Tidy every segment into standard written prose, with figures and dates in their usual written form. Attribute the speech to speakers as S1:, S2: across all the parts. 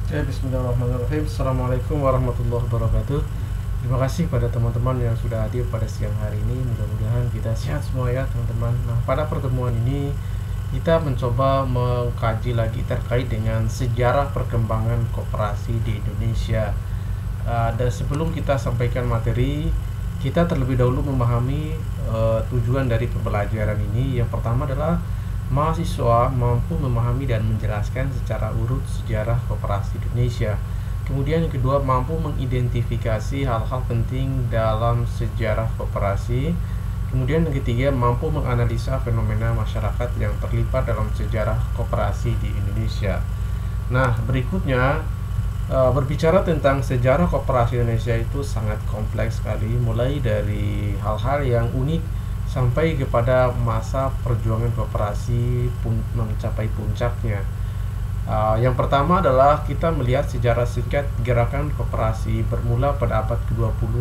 S1: Ya, bismillahirrahmanirrahim. Assalamualaikum warahmatullahi wabarakatuh. Terima kasih pada teman-teman yang sudah hadir pada siang hari ini. Mudah-mudahan kita sehat semua ya teman-teman. Nah, pada pertemuan ini kita mencoba mengkaji lagi terkait dengan sejarah perkembangan koperasi di Indonesia. Dan sebelum kita sampaikan materi, kita terlebih dahulu memahami tujuan dari pembelajaran ini. Yang pertama adalah mahasiswa mampu memahami dan menjelaskan secara urut sejarah koperasi Indonesia. Kemudian yang kedua, mampu mengidentifikasi hal-hal penting dalam sejarah koperasi. Kemudian yang ketiga, mampu menganalisa fenomena masyarakat yang terlibat dalam sejarah koperasi di Indonesia. Nah, berikutnya berbicara tentang sejarah koperasi Indonesia itu sangat kompleks sekali, mulai dari hal-hal yang unik sampai kepada masa perjuangan koperasi mencapai puncaknya. Yang pertama adalah kita melihat sejarah singkat gerakan koperasi bermula pada abad ke-20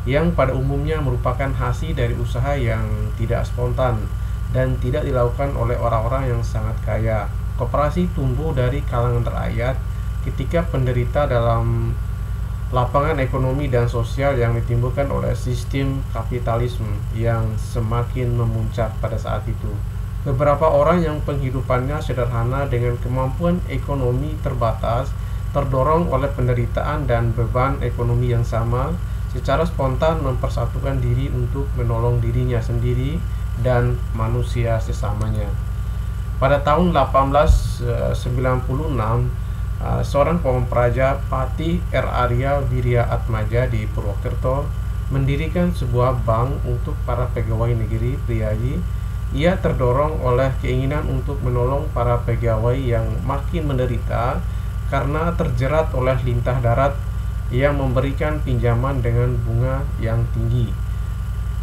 S1: yang pada umumnya merupakan hasil dari usaha yang tidak spontan dan tidak dilakukan oleh orang-orang yang sangat kaya. Koperasi tumbuh dari kalangan rakyat ketika penderita dalam lapangan ekonomi dan sosial yang ditimbulkan oleh sistem kapitalisme yang semakin memuncak pada saat itu. Beberapa orang yang penghidupannya sederhana dengan kemampuan ekonomi terbatas terdorong oleh penderitaan dan beban ekonomi yang sama, secara spontan mempersatukan diri untuk menolong dirinya sendiri dan manusia sesamanya. Pada tahun 1896, seorang pempraja Patih R. Arya Wirya Atmaja di Purwokerto mendirikan sebuah bank untuk para pegawai negeri priayi. Ia terdorong oleh keinginan untuk menolong para pegawai yang makin menderita karena terjerat oleh lintah darat yang memberikan pinjaman dengan bunga yang tinggi.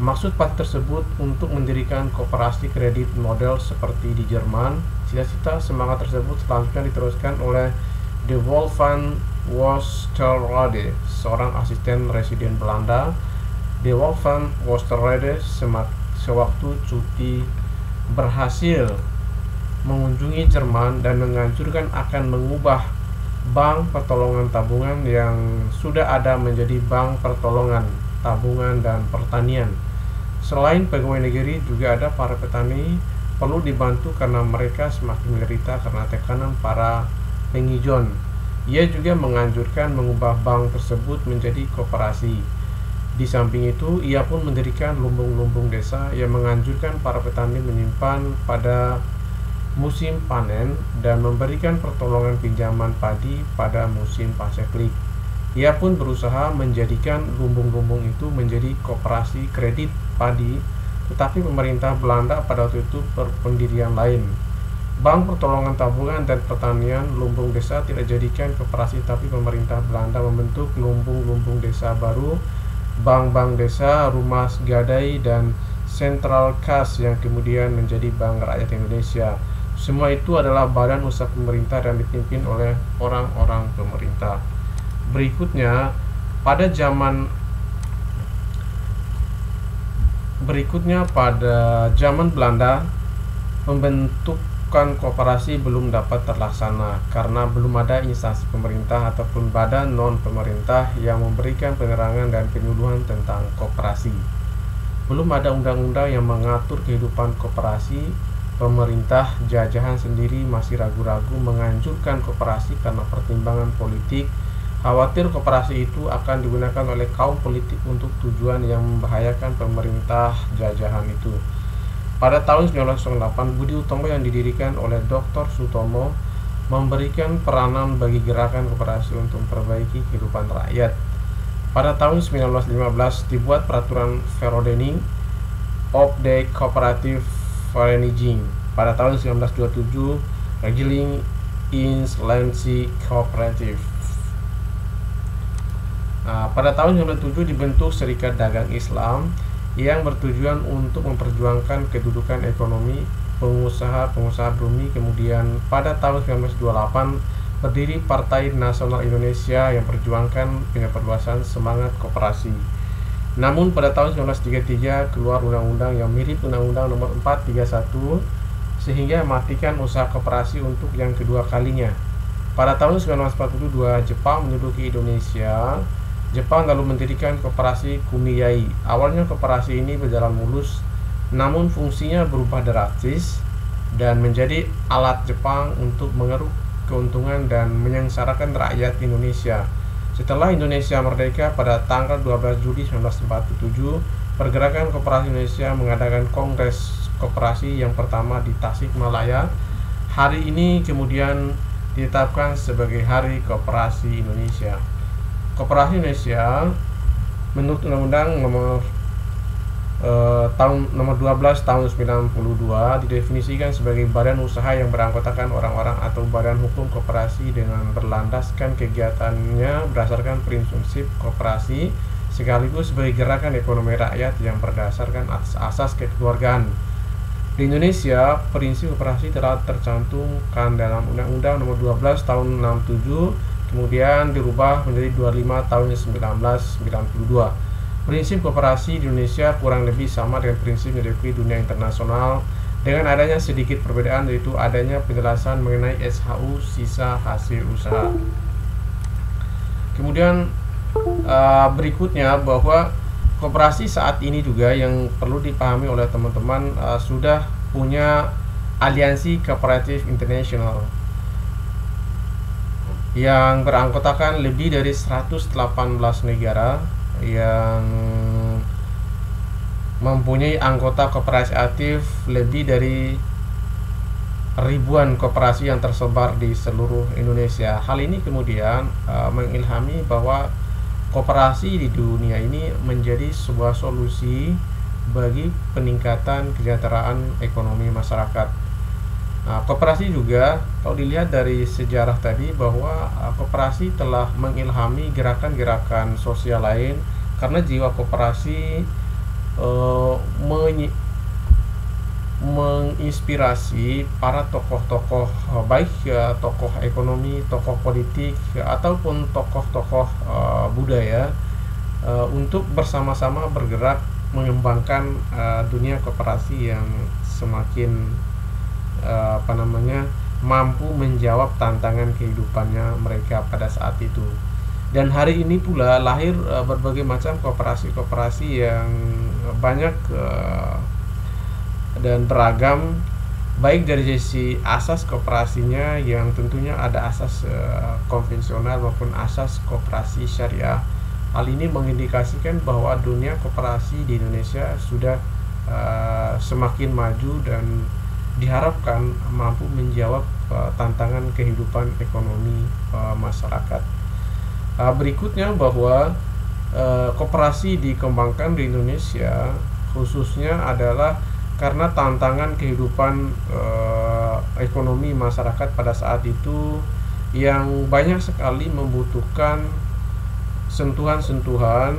S1: Maksud Patih tersebut untuk mendirikan koperasi kredit model seperti di Jerman. Cita-cita semangat tersebut selanjutnya diteruskan oleh De Wol van Oosterwolde, seorang asisten residen Belanda. De Wol van Oosterwolde sewaktu cuti berhasil mengunjungi Jerman dan menganjurkan akan mengubah bank pertolongan tabungan yang sudah ada menjadi bank pertolongan tabungan dan pertanian. Selain pegawai negeri, juga ada para petani perlu dibantu karena mereka semakin menderita karena tekanan para penghijau. Ia juga menganjurkan mengubah bank tersebut menjadi koperasi. Di samping itu, ia pun mendirikan lumbung-lumbung desa yang menganjurkan para petani menyimpan pada musim panen dan memberikan pertolongan pinjaman padi pada musim paceklik. Ia pun berusaha menjadikan lumbung-lumbung itu menjadi koperasi kredit padi, tetapi pemerintah Belanda pada waktu itu berpendirian lain. Bank pertolongan tabungan dan pertanian lumbung desa tidak jadikan koperasi, tapi pemerintah Belanda membentuk lumbung-lumbung desa baru, bank-bank desa, rumah gadai, dan sentral kas yang kemudian menjadi Bank Rakyat Indonesia. Semua itu adalah badan usaha pemerintah dan dipimpin oleh orang-orang pemerintah. Berikutnya, pada zaman Belanda, pembentukan koperasi belum dapat terlaksana karena belum ada instansi pemerintah ataupun badan non-pemerintah yang memberikan penerangan dan penyuluhan tentang koperasi. Belum ada undang-undang yang mengatur kehidupan koperasi. Pemerintah jajahan sendiri masih ragu-ragu menganjurkan koperasi karena pertimbangan politik, khawatir koperasi itu akan digunakan oleh kaum politik untuk tujuan yang membahayakan pemerintah jajahan itu. Pada tahun 1908, Budi Utomo yang didirikan oleh Dr. Sutomo memberikan peranan bagi gerakan koperasi untuk memperbaiki kehidupan rakyat. Pada tahun 1915 dibuat peraturan Verordening of the Cooperative Vereniging. Pada tahun 1927 Regeling Insolvency Cooperative. Pada tahun 1997 dibentuk Serikat Dagang Islam yang bertujuan untuk memperjuangkan kedudukan ekonomi pengusaha bumi. Kemudian pada tahun 1928 berdiri Partai Nasional Indonesia yang memperjuangkan penyebarluasan semangat koperasi. Namun pada tahun 1933 keluar undang-undang yang mirip Undang-Undang Nomor 431 sehingga mematikan usaha koperasi untuk yang kedua kalinya. Pada tahun 1942 Jepang menduduki Indonesia. Jepang lalu mendirikan koperasi Kumiai. Awalnya koperasi ini berjalan mulus, namun fungsinya berubah drastis dan menjadi alat Jepang untuk mengeruk keuntungan dan menyengsarakan rakyat Indonesia. Setelah Indonesia merdeka pada tanggal 12 Juli 1947, Pergerakan Koperasi Indonesia mengadakan Kongres Koperasi yang pertama di Tasikmalaya. Hari ini kemudian ditetapkan sebagai Hari Koperasi Indonesia. Koperasi Indonesia menurut Undang-Undang nomor 12 tahun 92 didefinisikan sebagai badan usaha yang beranggotakan orang-orang atau badan hukum koperasi dengan berlandaskan kegiatannya berdasarkan prinsip koperasi sekaligus sebagai gerakan ekonomi rakyat yang berdasarkan asas kekeluargaan. Di Indonesia, prinsip koperasi telah tercantumkan dalam Undang-Undang nomor 12 tahun 67, kemudian dirubah menjadi 25 tahun 1992. Prinsip koperasi di Indonesia kurang lebih sama dengan prinsip yang diakui dunia internasional, dengan adanya sedikit perbedaan, yaitu adanya penjelasan mengenai SHU, sisa hasil usaha. Kemudian berikutnya bahwa koperasi saat ini juga yang perlu dipahami oleh teman-teman sudah punya aliansi kooperatif internasional yang beranggotakan lebih dari 118 negara yang mempunyai anggota koperasi aktif lebih dari ribuan koperasi yang tersebar di seluruh Indonesia. Hal ini kemudian mengilhami bahwa koperasi di dunia ini menjadi sebuah solusi bagi peningkatan kesejahteraan ekonomi masyarakat. Nah, koperasi juga kalau dilihat dari sejarah tadi bahwa koperasi telah mengilhami gerakan-gerakan sosial lain, karena jiwa koperasi menginspirasi para tokoh-tokoh baik tokoh ekonomi, tokoh politik ataupun tokoh-tokoh budaya untuk bersama-sama bergerak mengembangkan dunia koperasi yang semakin mampu menjawab tantangan kehidupannya mereka pada saat itu. Dan hari ini pula lahir berbagai macam koperasi-koperasi yang banyak dan beragam, baik dari sisi asas koperasinya yang tentunya ada asas konvensional maupun asas koperasi syariah. Hal ini mengindikasikan bahwa dunia koperasi di Indonesia sudah semakin maju dan diharapkan mampu menjawab tantangan kehidupan ekonomi masyarakat. Berikutnya bahwa koperasi dikembangkan di Indonesia khususnya adalah karena tantangan kehidupan ekonomi masyarakat pada saat itu yang banyak sekali membutuhkan sentuhan-sentuhan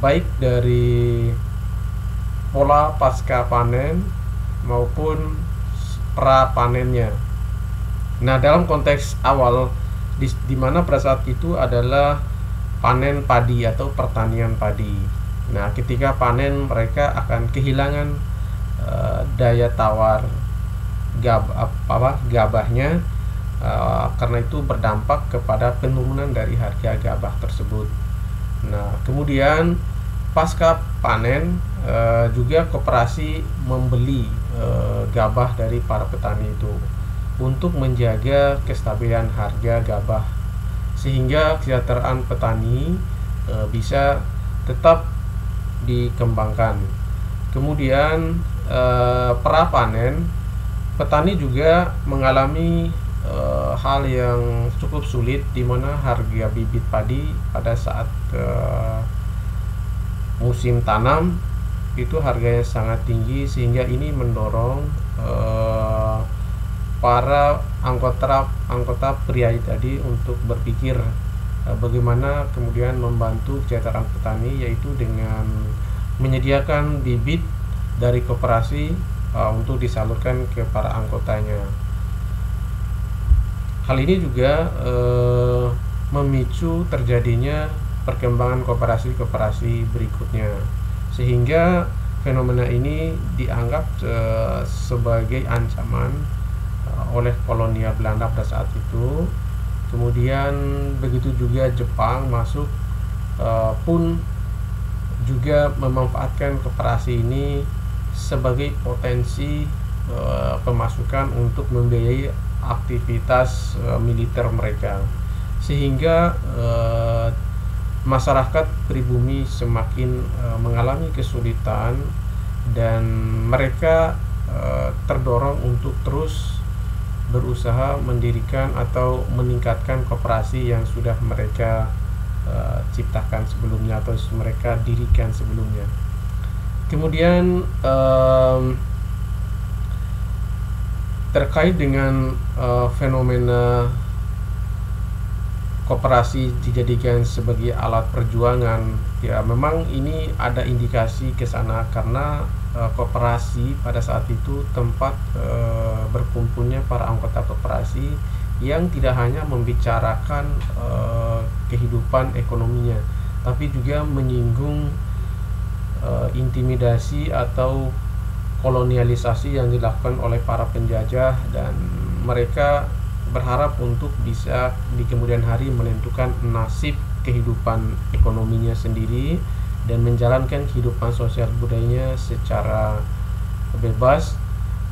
S1: baik dari pola pasca panen maupun pra panennya. Nah, dalam konteks awal di mana pada saat itu adalah panen padi atau pertanian padi. Nah, ketika panen mereka akan kehilangan daya tawar gabahnya, karena itu berdampak kepada penurunan dari harga gabah tersebut. Nah, kemudian pasca panen juga koperasi membeli gabah dari para petani itu untuk menjaga kestabilan harga gabah sehingga kesejahteraan petani bisa tetap dikembangkan. Kemudian pra panen, petani juga mengalami hal yang cukup sulit di mana harga bibit padi pada saat musim tanam itu harganya sangat tinggi, sehingga ini mendorong para anggota pria tadi untuk berpikir bagaimana kemudian membantu kesejahteraan petani, yaitu dengan menyediakan bibit dari koperasi untuk disalurkan ke para anggotanya. Hal ini juga memicu terjadinya perkembangan koperasi-koperasi berikutnya, sehingga fenomena ini dianggap sebagai ancaman oleh kolonial Belanda pada saat itu. Kemudian begitu juga Jepang masuk pun juga memanfaatkan koperasi ini sebagai potensi pemasukan untuk membiayai aktivitas militer mereka, sehingga masyarakat pribumi semakin mengalami kesulitan dan mereka terdorong untuk terus berusaha mendirikan atau meningkatkan koperasi yang sudah mereka ciptakan sebelumnya atau mereka dirikan sebelumnya. Kemudian terkait dengan fenomena koperasi dijadikan sebagai alat perjuangan, ya memang ini ada indikasi ke sana karena koperasi pada saat itu tempat berkumpulnya para anggota koperasi yang tidak hanya membicarakan kehidupan ekonominya, tapi juga menyinggung intimidasi atau kolonialisasi yang dilakukan oleh para penjajah, dan mereka berharap untuk bisa di kemudian hari menentukan nasib kehidupan ekonominya sendiri dan menjalankan kehidupan sosial budayanya secara bebas,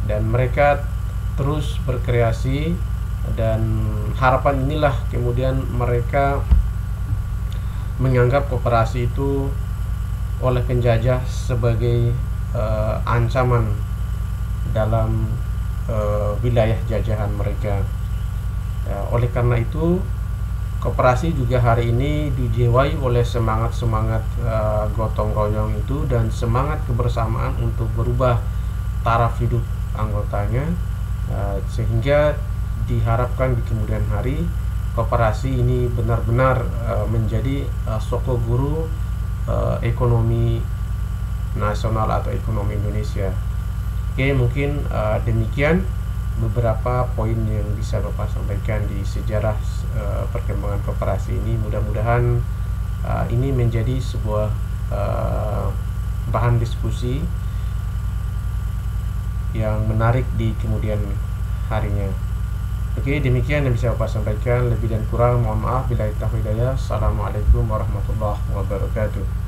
S1: dan mereka terus berkreasi, dan harapan inilah kemudian mereka menganggap koperasi itu oleh penjajah sebagai ancaman dalam wilayah jajahan mereka. Oleh karena itu, koperasi juga hari ini dijiwai oleh semangat-semangat gotong royong itu dan semangat kebersamaan untuk berubah taraf hidup anggotanya, sehingga diharapkan di kemudian hari koperasi ini benar-benar menjadi soko guru ekonomi nasional atau ekonomi Indonesia. Oke, mungkin demikian beberapa poin yang bisa Bapak sampaikan di sejarah perkembangan koperasi ini. Mudah-mudahan ini menjadi sebuah bahan diskusi yang menarik di kemudian harinya. Oke, demikian yang bisa Bapak sampaikan. Lebih dan kurang mohon maaf. Billahi taufiq hidayah. Assalamualaikum warahmatullahi wabarakatuh.